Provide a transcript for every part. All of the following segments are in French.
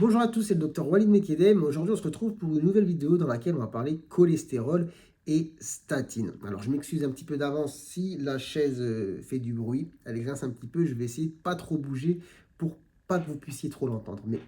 Bonjour à tous, c'est le docteur Walid Mekedem. Aujourd'hui, on se retrouve pour une nouvelle vidéo dans laquelle on va parler cholestérol et statine. Alors, je m'excuse un petit peu d'avance si la chaise fait du bruit. Elle grince un petit peu. Je vais essayer de pas trop bouger pour pas que vous puissiez trop l'entendre. Mais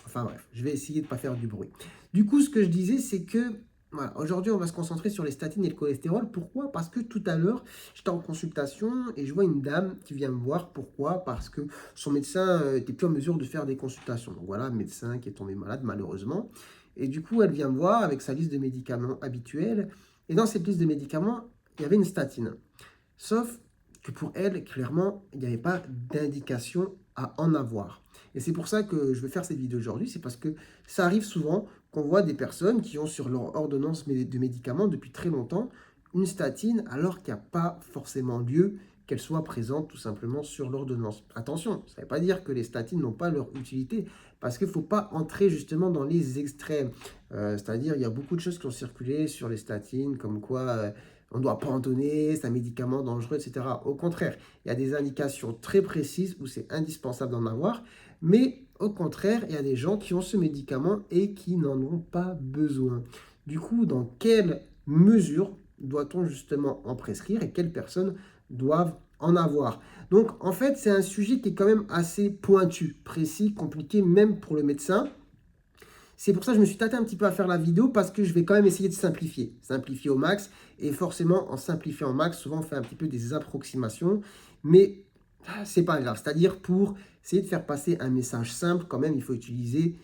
enfin bref, je vais essayer de ne pas faire du bruit. Du coup, ce que je disais, c'est que voilà, aujourd'hui, on va se concentrer sur les statines et le cholestérol. Pourquoi? Parce que tout à l'heure, j'étais en consultation et je vois une dame qui vient me voir. Pourquoi? Parce que son médecin était plus en mesure de faire des consultations. Donc voilà, un médecin qui est tombé malade, malheureusement. Et du coup, elle vient me voir avec sa liste de médicaments habituelle. Et dans cette liste de médicaments, il y avait une statine. Sauf que pour elle, clairement, il n'y avait pas d'indication à en avoir. Et c'est pour ça que je vais faire cette vidéo aujourd'hui, c'est parce que ça arrive souvent qu'on voit des personnes qui ont sur leur ordonnance de médicaments depuis très longtemps une statine alors qu'il n'y a pas forcément lieu qu'elle soit présente tout simplement sur l'ordonnance. Attention, ça ne veut pas dire que les statines n'ont pas leur utilité, parce qu'il ne faut pas entrer justement dans les extrêmes. C'est-à-dire, il y a beaucoup de choses qui ont circulé sur les statines, comme quoi on ne doit pas en donner, c'est un médicament dangereux, etc. Au contraire, il y a des indications très précises où c'est indispensable d'en avoir, mais au contraire, il y a des gens qui ont ce médicament et qui n'en ont pas besoin. Du coup, dans quelle mesure doit-on justement en prescrire et quelles personnes doivent en avoir? Donc, en fait, c'est un sujet qui est quand même assez pointu, précis, compliqué, même pour le médecin. C'est pour ça que je me suis tâté un petit peu à faire la vidéo parce que je vais quand même essayer de simplifier. Simplifier au max. Et forcément, en simplifiant au max, souvent on fait un petit peu des approximations. Mais c'est pas grave. C'est-à-dire pour essayer de faire passer un message simple, quand même, il faut utiliser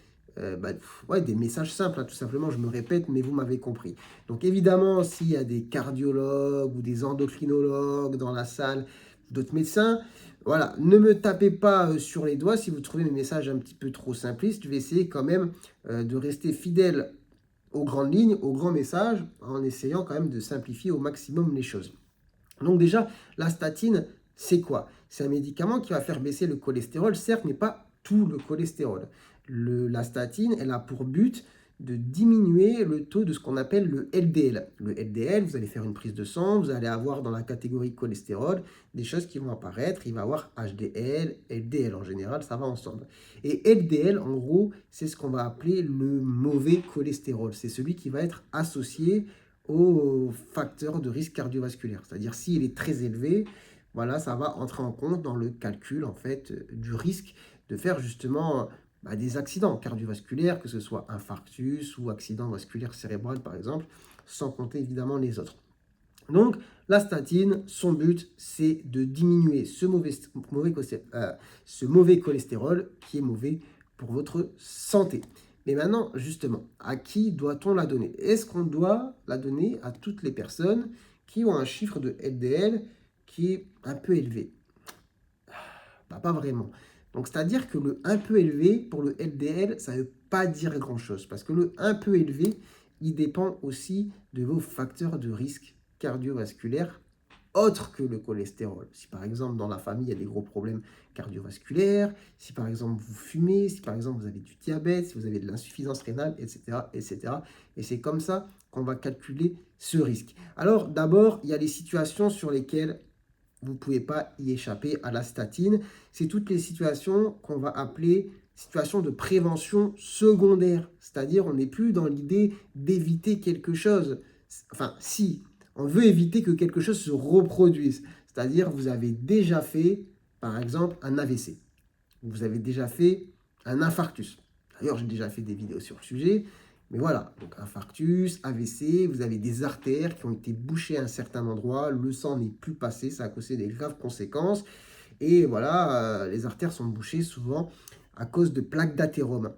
ouais, des messages simples, hein, tout simplement. Je me répète, mais vous m'avez compris. Donc évidemment, s'il y a des cardiologues ou des endocrinologues dans la salle, d'autres médecins, voilà, ne me tapez pas sur les doigts si vous trouvez mes messages un petit peu trop simplistes. Je vais essayer quand même de rester fidèle aux grandes lignes, aux grands messages, en essayant quand même de simplifier au maximum les choses. Donc déjà, la statine, c'est quoi? C'est un médicament qui va faire baisser le cholestérol, certes, mais pas tout le cholestérol. La statine, elle a pour but de diminuer le taux de ce qu'on appelle le LDL. Le LDL, vous allez faire une prise de sang, vous allez avoir dans la catégorie cholestérol des choses qui vont apparaître. Il va y avoir HDL, LDL en général, ça va ensemble. Et LDL, en gros, c'est ce qu'on va appeler le mauvais cholestérol. C'est celui qui va être associé aux facteurs de risque cardiovasculaire. C'est-à-dire s'il est très élevé, voilà, ça va entrer en compte dans le calcul en fait du risque de faire justement des accidents cardiovasculaires, que ce soit infarctus ou accident vasculaire cérébral par exemple, sans compter évidemment les autres. Donc, la statine, son but, c'est de diminuer ce mauvais cholestérol qui est mauvais pour votre santé. Mais maintenant, justement, à qui doit-on la donner? Est-ce qu'on doit la donner à toutes les personnes qui ont un chiffre de LDL qui est un peu élevé? Pas vraiment. Donc, c'est-à-dire que le un peu élevé, pour le LDL, ça ne veut pas dire grand-chose. Parce que le un peu élevé, il dépend aussi de vos facteurs de risque cardiovasculaire autres que le cholestérol. Si par exemple dans la famille il y a des gros problèmes cardiovasculaires, si par exemple vous fumez, si par exemple vous avez du diabète, si vous avez de l'insuffisance rénale, etc., etc. Et c'est comme ça qu'on va calculer ce risque. Alors d'abord, il y a les situations sur lesquelles vous ne pouvez pas y échapper à la statine. C'est toutes les situations qu'on va appeler situations de prévention secondaire. C'est-à-dire, on n'est plus dans l'idée d'éviter quelque chose. Enfin, si, on veut éviter que quelque chose se reproduise. C'est-à-dire, vous avez déjà fait, par exemple, un AVC. Vous avez déjà fait un infarctus. D'ailleurs, j'ai déjà fait des vidéos sur le sujet. Mais voilà, donc infarctus, AVC, vous avez des artères qui ont été bouchées à un certain endroit, le sang n'est plus passé, ça a causé des graves conséquences. Et voilà, les artères sont bouchées souvent à cause de plaques d'athérome.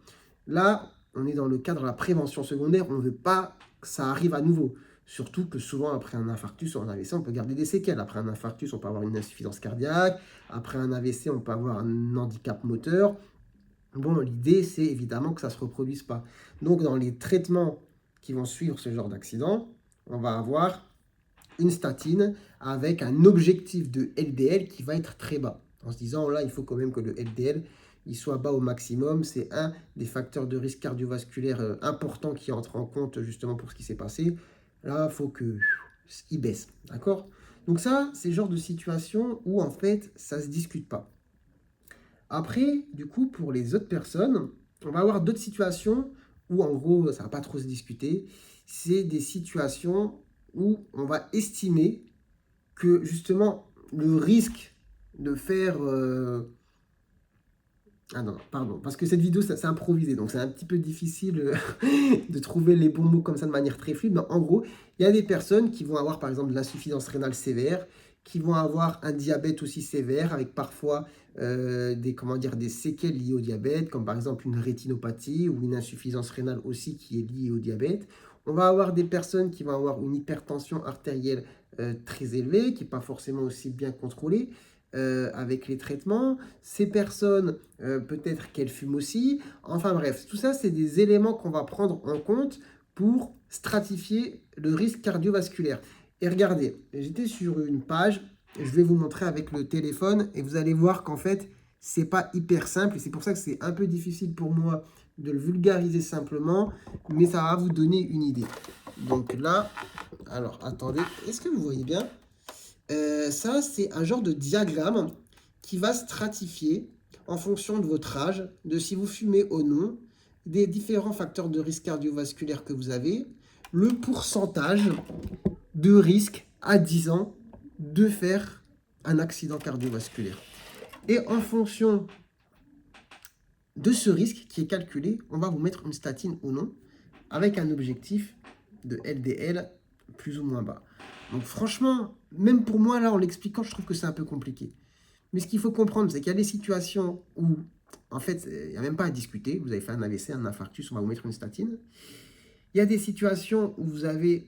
Là, on est dans le cadre de la prévention secondaire, on ne veut pas que ça arrive à nouveau. Surtout que souvent, après un infarctus ou un AVC, on peut garder des séquelles. Après un infarctus, on peut avoir une insuffisance cardiaque. Après un AVC, on peut avoir un handicap moteur. Bon, l'idée, c'est évidemment que ça ne se reproduise pas. Donc, dans les traitements qui vont suivre ce genre d'accident, on va avoir une statine avec un objectif de LDL qui va être très bas. En se disant, là, il faut quand même que le LDL il soit bas au maximum. C'est un des facteurs de risque cardiovasculaire importants qui entre en compte justement pour ce qui s'est passé. Là, il faut qu'il baisse. D'accord? Donc ça, c'est le genre de situation où en fait, ça ne se discute pas. Après, du coup, pour les autres personnes, On va avoir d'autres situations où, en gros, ça ne va pas trop se discuter. C'est des situations où on va estimer que, justement, le risque de faire... Ah non, pardon, parce que cette vidéo, c'est improvisé, donc c'est un petit peu difficile de trouver les bons mots comme ça de manière très fluide. Mais en gros, il y a des personnes qui vont avoir, par exemple, de l'insuffisance rénale sévère, qui vont avoir un diabète aussi sévère, avec parfois comment dire, des séquelles liées au diabète, comme par exemple une rétinopathie ou une insuffisance rénale aussi qui est liée au diabète. On va avoir des personnes qui vont avoir une hypertension artérielle très élevée, qui n'est pas forcément aussi bien contrôlée avec les traitements. Ces personnes, peut-être qu'elles fument aussi. Enfin bref, tout ça, c'est des éléments qu'on va prendre en compte pour stratifier le risque cardiovasculaire. Et regardez, j'étais sur une page, je vais vous montrer avec le téléphone, et vous allez voir qu'en fait, c'est pas hyper simple, et c'est pour ça que c'est un peu difficile pour moi de le vulgariser simplement, mais ça va vous donner une idée. Donc là, alors attendez, est-ce que vous voyez bien? Ça, c'est un genre de diagramme qui va stratifier en fonction de votre âge, de si vous fumez ou non, des différents facteurs de risque cardiovasculaire que vous avez, le pourcentage de risque à 10 ans de faire un accident cardiovasculaire. Et en fonction de ce risque qui est calculé, on va vous mettre une statine ou non, avec un objectif de LDL plus ou moins bas. Donc franchement, même pour moi, là, en l'expliquant, je trouve que c'est un peu compliqué. Mais ce qu'il faut comprendre, c'est qu'il y a des situations où, en fait, il n'y a même pas à discuter. Vous avez fait un AVC, un infarctus, on va vous mettre une statine. Il y a des situations où vous avez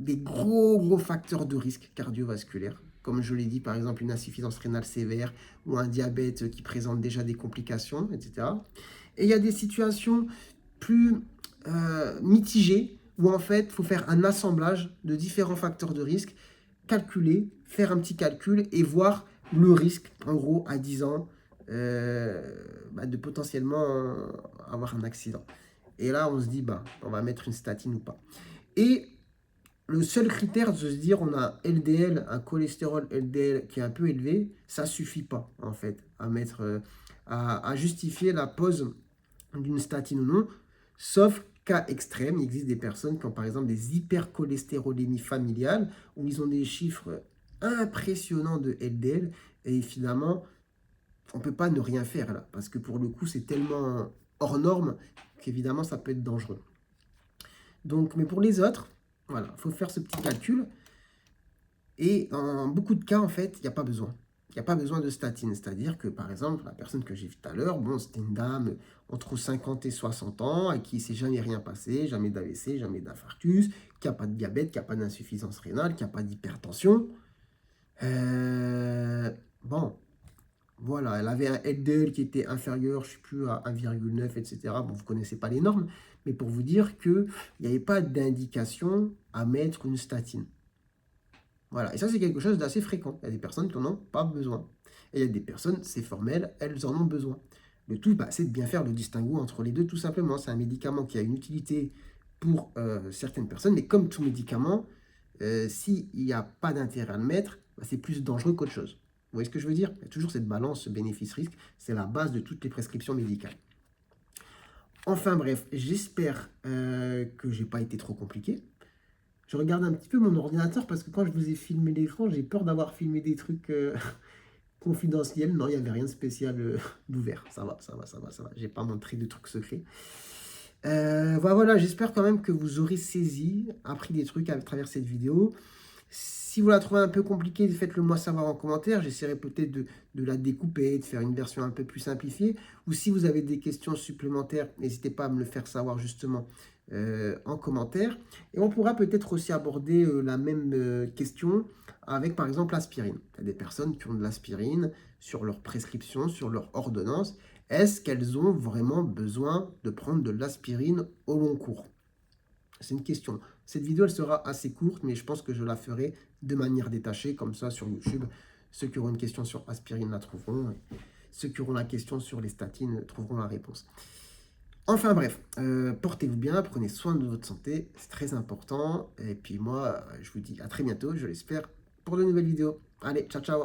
des gros facteurs de risque cardiovasculaire, comme je l'ai dit, par exemple, une insuffisance rénale sévère ou un diabète qui présente déjà des complications, etc. Et il y a des situations plus mitigées, où en fait, il faut faire un assemblage de différents facteurs de risque, calculer, faire un petit calcul et voir le risque, en gros, à 10 ans, de potentiellement avoir un accident. Et là, on se dit, on va mettre une statine ou pas. Et le seul critère de se dire, on a LDL, un cholestérol LDL qui est un peu élevé, ça suffit pas, en fait, à mettre, à justifier la pose d'une statine ou non, sauf cas extrême. Il existe des personnes qui ont par exemple des hypercholestérolémies familiales, où ils ont des chiffres impressionnants de LDL, et finalement, on ne peut pas ne rien faire là, parce que pour le coup, c'est tellement hors norme qu'évidemment, ça peut être dangereux. Donc, mais pour les autres, voilà, il faut faire ce petit calcul, et en beaucoup de cas, en fait, il n'y a pas besoin. Il n'y a pas besoin de statine. C'est-à-dire que, par exemple, la personne que j'ai vue tout à l'heure, bon, c'était une dame entre 50 et 60 ans, à qui il ne s'est jamais rien passé, jamais d'AVC, jamais d'infarctus, qui n'a pas de diabète, qui n'a pas d'insuffisance rénale, qui n'a pas d'hypertension. Bon, voilà, elle avait un LDL qui était inférieur, je ne sais plus, à 1,9, etc. Bon, vous ne connaissez pas les normes, mais pour vous dire qu'il n'y avait pas d'indication à mettre une statine. Voilà, et ça c'est quelque chose d'assez fréquent. Il y a des personnes qui n'en ont pas besoin. Et il y a des personnes, c'est formel, elles en ont besoin. Le tout, c'est de bien faire le distinguo entre les deux, tout simplement. C'est un médicament qui a une utilité pour certaines personnes, mais comme tout médicament, s'il n'y a pas d'intérêt à le mettre, c'est plus dangereux qu'autre chose. Vous voyez ce que je veux dire? Il y a toujours cette balance bénéfice-risque, c'est la base de toutes les prescriptions médicales. Enfin bref, j'espère que j'ai pas été trop compliqué. Je regarde un petit peu mon ordinateur parce que quand je vous ai filmé l'écran, j'ai peur d'avoir filmé des trucs confidentiels. Non, il n'y avait rien de spécial d'ouvert. Ça va. J'ai pas montré de trucs secrets. Voilà, j'espère quand même que vous aurez saisi, appris des trucs à travers cette vidéo. Si vous la trouvez un peu compliquée, faites-le moi savoir en commentaire. J'essaierai peut-être de la découper, de faire une version un peu plus simplifiée. Ou si vous avez des questions supplémentaires, n'hésitez pas à me le faire savoir justement en commentaire. Et on pourra peut-être aussi aborder la même question avec par exemple l'aspirine. Il y a des personnes qui ont de l'aspirine sur leur prescription, sur leur ordonnance. Est-ce qu'elles ont vraiment besoin de prendre de l'aspirine au long cours? C'est une question. Cette vidéo, elle sera assez courte, mais je pense que je la ferai de manière détachée, comme ça, sur YouTube. Ceux qui auront une question sur aspirine la trouveront. Ceux qui auront la question sur les statines trouveront la réponse. Enfin bref, portez-vous bien, prenez soin de votre santé, c'est très important. Et puis moi, je vous dis à très bientôt, je l'espère, pour de nouvelles vidéos. Allez, ciao, ciao!